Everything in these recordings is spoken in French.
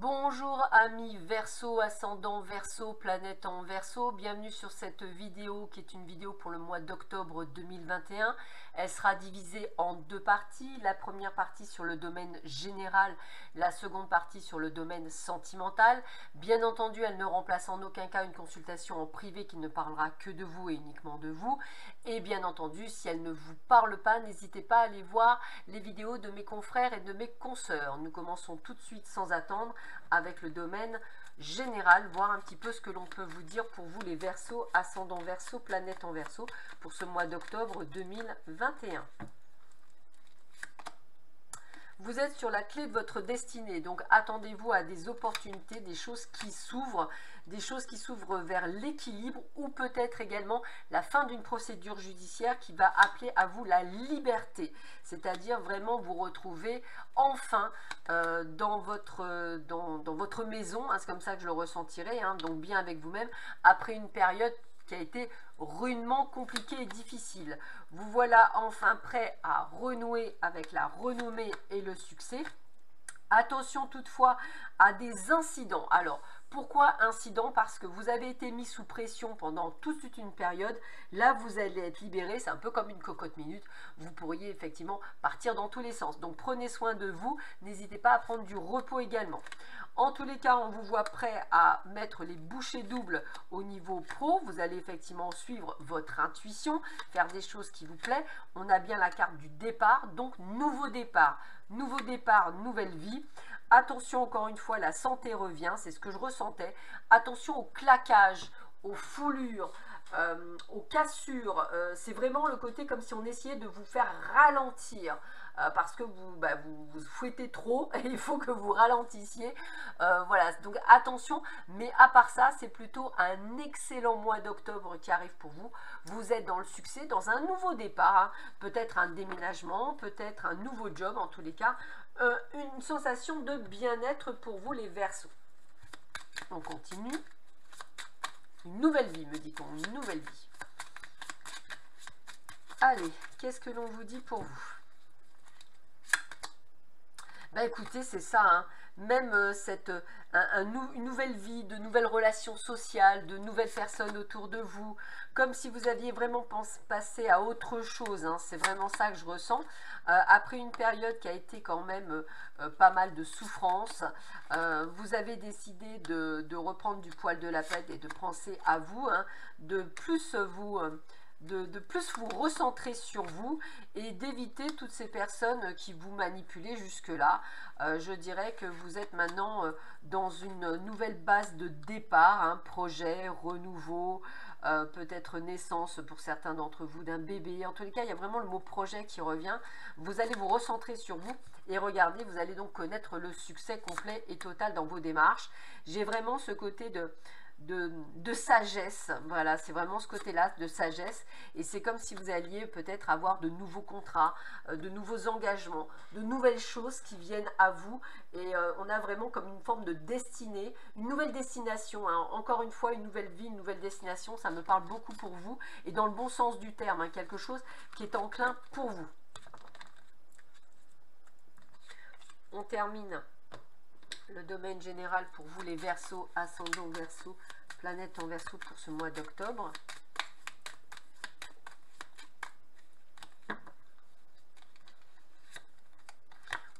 Bonjour amis Verseau, ascendant Verseau, planète en Verseau, bienvenue sur cette vidéo qui est une vidéo pour le mois d'octobre 2021. Elle sera divisée en deux parties, la première partie sur le domaine général, la seconde partie sur le domaine sentimental. Bien entendu, elle ne remplace en aucun cas une consultation en privé qui ne parlera que de vous et uniquement de vous. Et bien entendu, si elle ne vous parle pas, n'hésitez pas à aller voir les vidéos de mes confrères et de mes consoeurs. Nous commençons tout de suite sans attendre avec le domaine général, voir un petit peu ce que l'on peut vous dire pour vous les Verseaux, ascendant Verseau, planète en Verseau, pour ce mois d'octobre 2021. Vous êtes sur la clé de votre destinée, donc attendez-vous à des opportunités, des choses qui s'ouvrent vers l'équilibre ou peut-être également la fin d'une procédure judiciaire qui va appeler à vous la liberté, c'est-à-dire vraiment vous retrouver enfin dans votre maison, hein, c'est comme ça que je le ressentirai, hein, donc bien avec vous-même, après une période qui a été rudement compliqué et difficile. Vous voilà enfin prêt à renouer avec la renommée et le succès. Attention toutefois à des incidents. Alors, pourquoi incident? Parce que vous avez été mis sous pression pendant toute une période. Là, vous allez être libéré. C'est un peu comme une cocotte minute. Vous pourriez effectivement partir dans tous les sens. Donc, prenez soin de vous. N'hésitez pas à prendre du repos également. En tous les cas, on vous voit prêt à mettre les bouchées doubles au niveau pro. Vous allez effectivement suivre votre intuition, faire des choses qui vous plaisent. On a bien la carte du départ, donc nouveau départ, nouvelle vie. Attention, encore une fois, la santé revient, c'est ce que je ressentais. Attention au claquage, aux foulures, aux cassures. C'est vraiment le côté comme si on essayait de vous faire ralentir. Parce que vous fouettez trop et il faut que vous ralentissiez. Voilà, donc attention. Mais à part ça, c'est plutôt un excellent mois d'octobre qui arrive pour vous. Vous êtes dans le succès, dans un nouveau départ. Hein. Peut-être un déménagement, peut-être un nouveau job. En tous les cas, une sensation de bien-être pour vous les Verseaux. On continue. Une nouvelle vie, me dit-on. Une nouvelle vie. Allez, qu'est-ce que l'on vous dit pour vous? Bah écoutez, c'est ça, hein. Même une nouvelle vie, de nouvelles relations sociales, de nouvelles personnes autour de vous, comme si vous aviez vraiment passé à autre chose, hein. C'est vraiment ça que je ressens. Après une période qui a été quand même pas mal de souffrance, vous avez décidé de reprendre du poil de la bête et de penser à vous, hein, de plus vous recentrer sur vous et d'éviter toutes ces personnes qui vous manipulaient jusque-là. Je dirais que vous êtes maintenant dans une nouvelle base de départ, un projet, renouveau, peut-être naissance pour certains d'entre vous d'un bébé. En tous les cas, il y a vraiment le mot projet qui revient. Vous allez vous recentrer sur vous et regardez, vous allez donc connaître le succès complet et total dans vos démarches. J'ai vraiment ce côté de sagesse, voilà, c'est vraiment ce côté-là de sagesse, et c'est comme si vous alliez peut-être avoir de nouveaux contrats, de nouveaux engagements, de nouvelles choses qui viennent à vous, et on a vraiment comme une forme de destinée, une nouvelle destination, hein. Encore une fois, une nouvelle vie, une nouvelle destination, ça me parle beaucoup pour vous, et dans le bon sens du terme, hein, quelque chose qui est enclin pour vous. On termine le domaine général pour vous les Verseaux, ascendant Verseau, planète en Verseau pour ce mois d'octobre.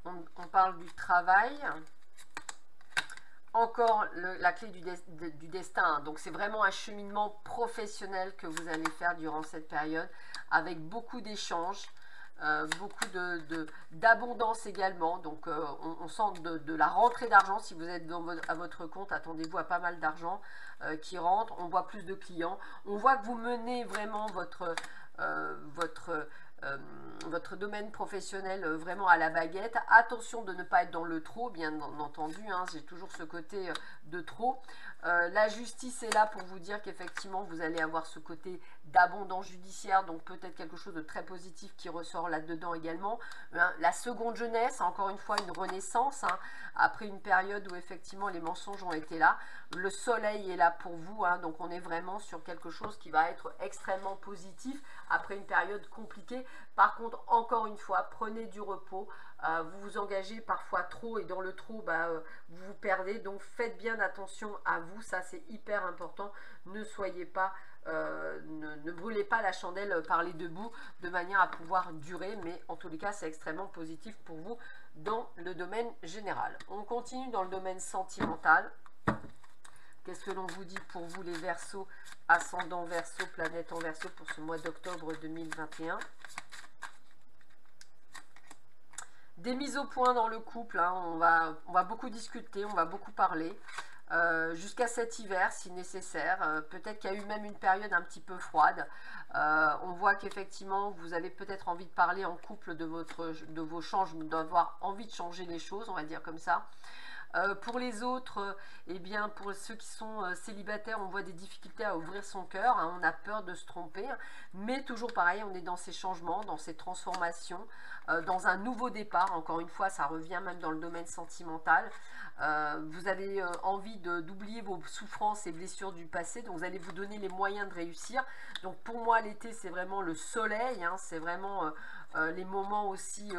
On parle du travail. Encore la clé du destin. Donc c'est vraiment un cheminement professionnel que vous allez faire durant cette période avec beaucoup d'échanges. Beaucoup d'abondance également, donc on sent de la rentrée d'argent. Si vous êtes à votre compte, attendez-vous à pas mal d'argent qui rentre. On voit plus de clients, on voit que vous menez vraiment votre domaine professionnel vraiment à la baguette. Attention de ne pas être dans le trop, bien entendu, hein, j'ai toujours ce côté de trop. La justice est là pour vous dire qu'effectivement vous allez avoir ce côté d'abondance judiciaire, donc peut-être quelque chose de très positif qui ressort là-dedans également. La seconde jeunesse, encore une fois une renaissance, hein, après une période où effectivement les mensonges ont été là. Le soleil est là pour vous, hein, donc on est vraiment sur quelque chose qui va être extrêmement positif après une période compliquée. Par contre, encore une fois, prenez du repos, vous vous engagez parfois trop et dans le trop, vous vous perdez, donc faites bien attention à vous, ça c'est hyper important. Ne soyez pas, ne brûlez pas la chandelle par les deux bouts de manière à pouvoir durer, mais en tous les cas c'est extrêmement positif pour vous dans le domaine général. On continue dans le domaine sentimental. Qu'est-ce que l'on vous dit pour vous les Verseaux, ascendant Verseau, planète en Verseau pour ce mois d'octobre 2021? Des mises au point dans le couple, hein, on va beaucoup discuter, on va beaucoup parler, jusqu'à cet hiver si nécessaire. Peut-être qu'il y a eu même une période un petit peu froide. On voit qu'effectivement vous avez peut-être envie de parler en couple de vos changements, d'avoir envie de changer les choses, on va dire comme ça. Pour les autres, eh bien pour ceux qui sont célibataires, on voit des difficultés à ouvrir son cœur, hein, on a peur de se tromper, mais toujours pareil, on est dans ces changements, dans ces transformations, dans un nouveau départ. Encore une fois, ça revient même dans le domaine sentimental. Vous avez envie d'oublier vos souffrances et blessures du passé, donc vous allez vous donner les moyens de réussir. Donc pour moi, l'été, c'est vraiment le soleil, hein, c'est vraiment les moments aussi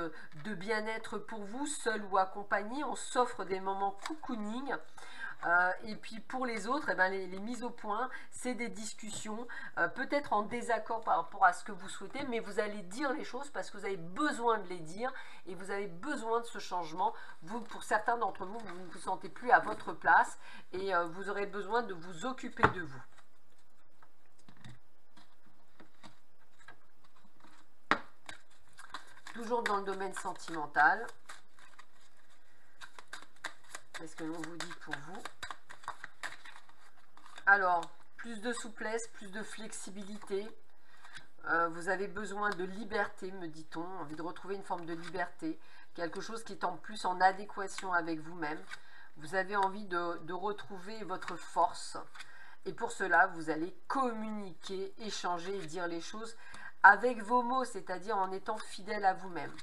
de bien-être pour vous, seul ou accompagné. On s'offre des moments cocooning. Et puis pour les autres, eh ben les mises au point, c'est des discussions, peut-être en désaccord par rapport à ce que vous souhaitez, mais vous allez dire les choses parce que vous avez besoin de les dire et vous avez besoin de ce changement. Vous, pour certains d'entre vous, vous ne vous sentez plus à votre place et vous aurez besoin de vous occuper de vous. Toujours dans le domaine sentimental. Qu'est-ce que l'on vous dit pour vous? Alors, plus de souplesse, plus de flexibilité. Vous avez besoin de liberté, me dit-on. Envie de retrouver une forme de liberté. Quelque chose qui est en plus en adéquation avec vous-même. Vous avez envie de retrouver votre force. Et pour cela, vous allez communiquer, échanger et dire les choses avec vos mots, c'est-à-dire en étant fidèle à vous-même.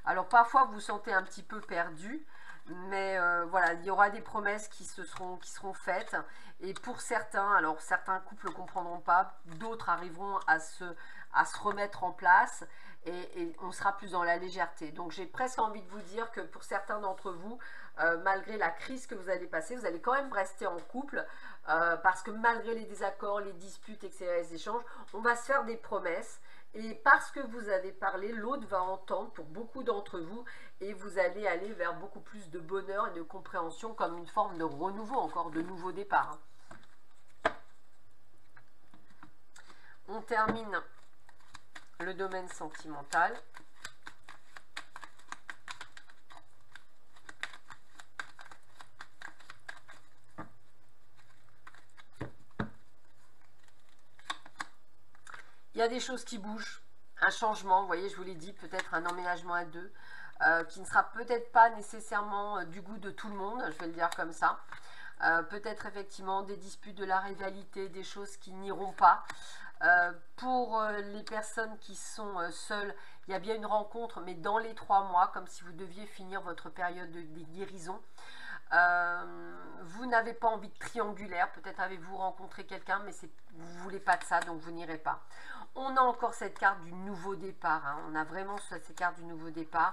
Alors parfois, vous vous sentez un petit peu perdu. Mais voilà, il y aura des promesses qui seront faites. Et pour certains, alors certains couples ne comprendront pas, d'autres arriveront à se remettre en place et on sera plus dans la légèreté. Donc j'ai presque envie de vous dire que pour certains d'entre vous, malgré la crise que vous allez passer, vous allez quand même rester en couple parce que malgré les désaccords, les disputes, etc., les échanges, on va se faire des promesses. Et parce que vous avez parlé, l'autre va entendre pour beaucoup d'entre vous et vous allez aller vers beaucoup plus de bonheur et de compréhension comme une forme de renouveau, encore de nouveau départ. On termine le domaine sentimental. Il y a des choses qui bougent, un changement, vous voyez, je vous l'ai dit, peut-être un emménagement à deux, qui ne sera peut-être pas nécessairement du goût de tout le monde, je vais le dire comme ça. Peut-être effectivement des disputes, de la rivalité, des choses qui n'iront pas. Pour les personnes qui sont seules, il y a bien une rencontre, mais dans les 3 mois, comme si vous deviez finir votre période de guérison. Vous n'avez pas envie de triangulaire, peut-être avez-vous rencontré quelqu'un, mais vous ne voulez pas de ça, donc vous n'irez pas. On a encore cette carte du nouveau départ, hein. On a vraiment cette carte du nouveau départ.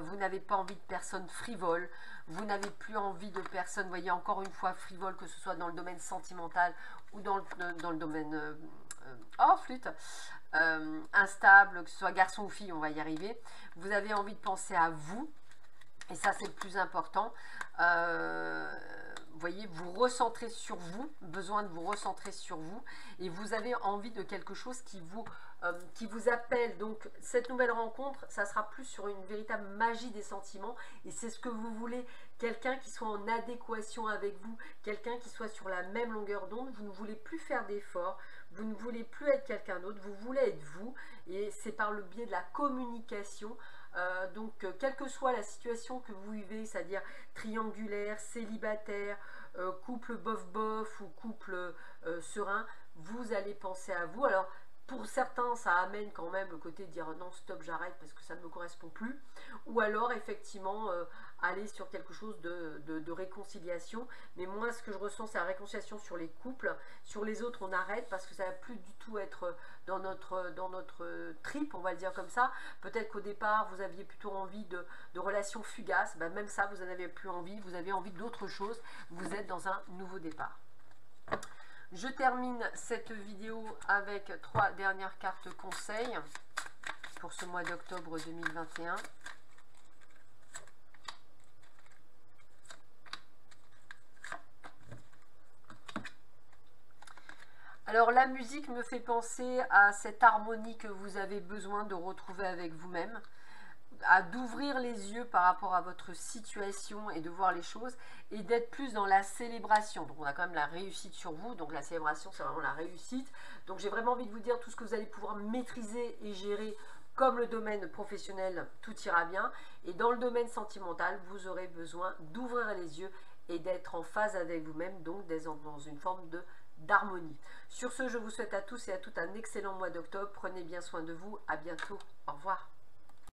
Vous n'avez pas envie de personnes frivoles, vous n'avez plus envie de personnes, vous voyez, encore une fois, frivoles, que ce soit dans le domaine sentimental ou dans le domaine instable, que ce soit garçon ou fille, on va y arriver. Vous avez envie de penser à vous, et ça c'est le plus important. Vous voyez, vous recentrez sur vous, besoin de vous recentrer sur vous, et vous avez envie de quelque chose qui vous appelle. Donc cette nouvelle rencontre, ça sera plus sur une véritable magie des sentiments, et c'est ce que vous voulez, quelqu'un qui soit en adéquation avec vous, quelqu'un qui soit sur la même longueur d'onde. Vous ne voulez plus faire d'efforts, vous ne voulez plus être quelqu'un d'autre, vous voulez être vous, et c'est par le biais de la communication. Donc quelle que soit la situation que vous vivez, c'est-à-dire triangulaire, célibataire, couple bof-bof ou couple serein, vous allez penser à vous. Alors Pour certains, ça amène quand même le côté de dire non, stop, j'arrête parce que ça ne me correspond plus. Ou alors, effectivement, aller sur quelque chose de réconciliation. Mais moi, ce que je ressens, c'est la réconciliation sur les couples. Sur les autres, on arrête parce que ça ne va plus du tout être dans notre trip, on va le dire comme ça. Peut-être qu'au départ, vous aviez plutôt envie de relations fugaces. Ben, même ça, vous n'en avez plus envie. Vous avez envie d'autre chose. Vous êtes dans un nouveau départ. Je termine cette vidéo avec 3 dernières cartes conseils pour ce mois d'octobre 2021. Alors la musique me fait penser à cette harmonie que vous avez besoin de retrouver avec vous-même, à d'ouvrir les yeux par rapport à votre situation et de voir les choses et d'être plus dans la célébration. Donc on a quand même la réussite sur vous, donc la célébration c'est vraiment la réussite. Donc j'ai vraiment envie de vous dire tout ce que vous allez pouvoir maîtriser et gérer comme le domaine professionnel, tout ira bien. Et dans le domaine sentimental, vous aurez besoin d'ouvrir les yeux et d'être en phase avec vous-même, donc d'être dans une forme d'harmonie. Sur ce, je vous souhaite à tous et à toutes un excellent mois d'octobre. Prenez bien soin de vous. À bientôt. Au revoir.